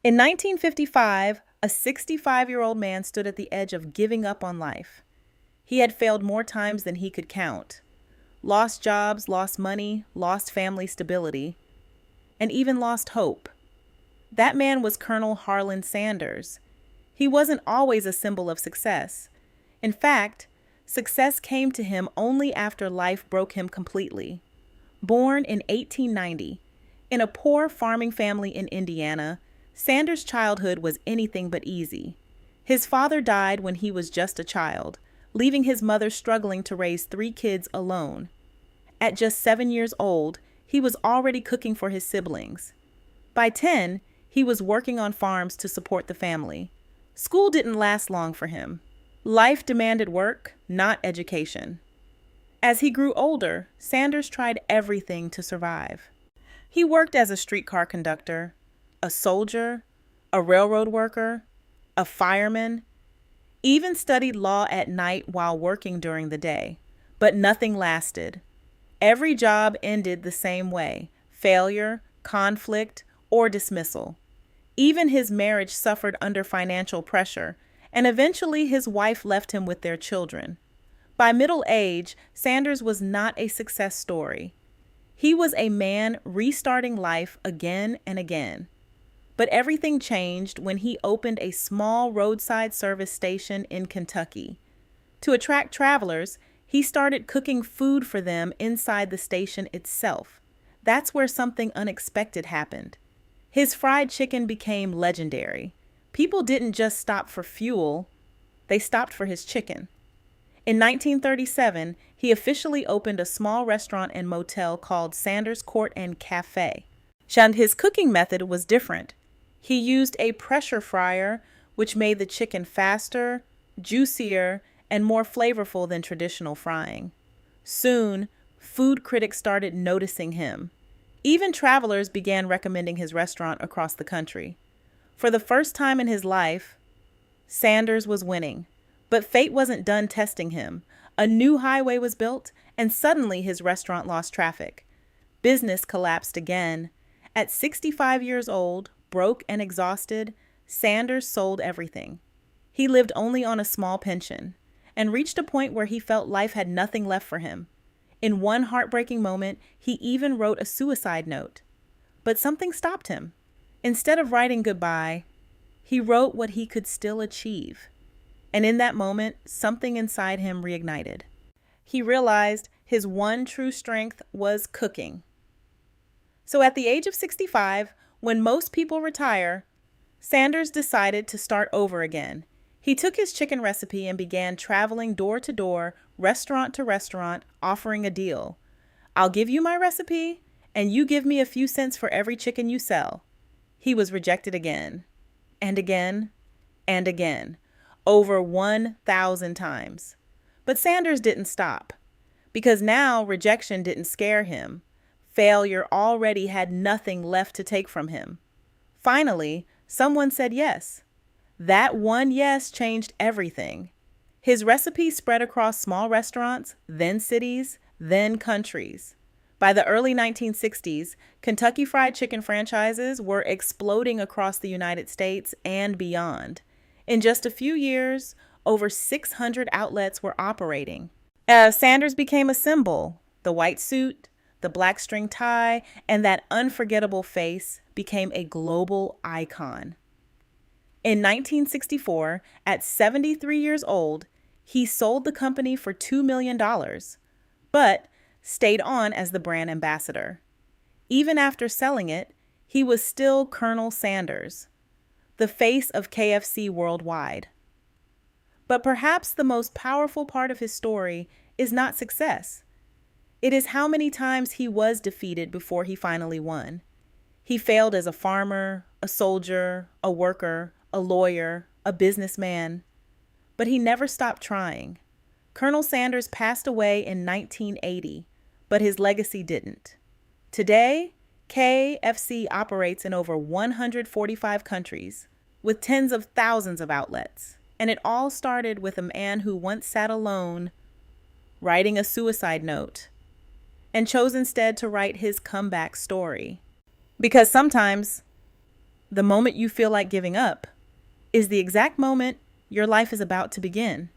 In 1955, a 65-year-old man stood at the edge of giving up on life. He had failed more times than he could count. Lost jobs, lost money, lost family stability, and even lost hope. That man was Colonel Harland Sanders. He wasn't always a symbol of success. In fact, success came to him only after life broke him completely. Born in 1890, in a poor farming family in Indiana, Sanders' childhood was anything but easy. His father died when he was just a child, leaving his mother struggling to raise 3 kids alone. At just 7 years old, he was already cooking for his siblings. By 10, he was working on farms to support the family. School didn't last long for him. Life demanded work, not education. As he grew older, Sanders tried everything to survive. He worked as a streetcar conductor, a soldier, a railroad worker, a fireman, even studied law at night while working during the day. But nothing lasted. Every job ended the same way: failure, conflict, or dismissal. Even his marriage suffered under financial pressure, and eventually his wife left him with their children. By middle age, Sanders was not a success story. He was a man restarting life again and again. But everything changed when he opened a small roadside service station in Kentucky. To attract travelers, he started cooking food for them inside the station itself. That's where something unexpected happened. His fried chicken became legendary. People didn't just stop for fuel, they stopped for his chicken. In 1937, he officially opened a small restaurant and motel called Sanders Court and Cafe. And his cooking method was different. He used a pressure fryer, which made the chicken faster, juicier, and more flavorful than traditional frying. Soon, food critics started noticing him. Even travelers began recommending his restaurant across the country. For the first time in his life, Sanders was winning. But fate wasn't done testing him. A new highway was built, and suddenly his restaurant lost traffic. Business collapsed again. At 65 years old, broke and exhausted, Sanders sold everything. He lived only on a small pension and reached a point where he felt life had nothing left for him. In one heartbreaking moment, he even wrote a suicide note. But something stopped him. Instead of writing goodbye, he wrote what he could still achieve. And in that moment, something inside him reignited. He realized his one true strength was cooking. So at the age of 65, when most people retire, Sanders decided to start over again. He took his chicken recipe and began traveling door to door, restaurant to restaurant, offering a deal. I'll give you my recipe, and you give me a few cents for every chicken you sell. He was rejected again, and again, and again, over 1,000 times. But Sanders didn't stop, because now rejection didn't scare him. Failure already had nothing left to take from him. Finally, someone said yes. That one yes changed everything. His recipe spread across small restaurants, then cities, then countries. By the early 1960s, Kentucky Fried Chicken franchises were exploding across the United States and beyond. In just a few years, over 600 outlets were operating. Sanders became a symbol. The white suit, the black string tie, and that unforgettable face became a global icon. In 1964, at 73 years old, he sold the company for $2 million, but stayed on as the brand ambassador. Even after selling it, he was still Colonel Sanders, the face of KFC worldwide. But perhaps the most powerful part of his story is not success. It is how many times he was defeated before he finally won. He failed as a farmer, a soldier, a worker, a lawyer, a businessman, but he never stopped trying. Colonel Sanders passed away in 1980, but his legacy didn't. Today, KFC operates in over 145 countries, with tens of thousands of outlets. And it all started with a man who once sat alone, writing a suicide note, and chose instead to write his comeback story. Because sometimes The moment you feel like giving up is the exact moment your life is about to begin.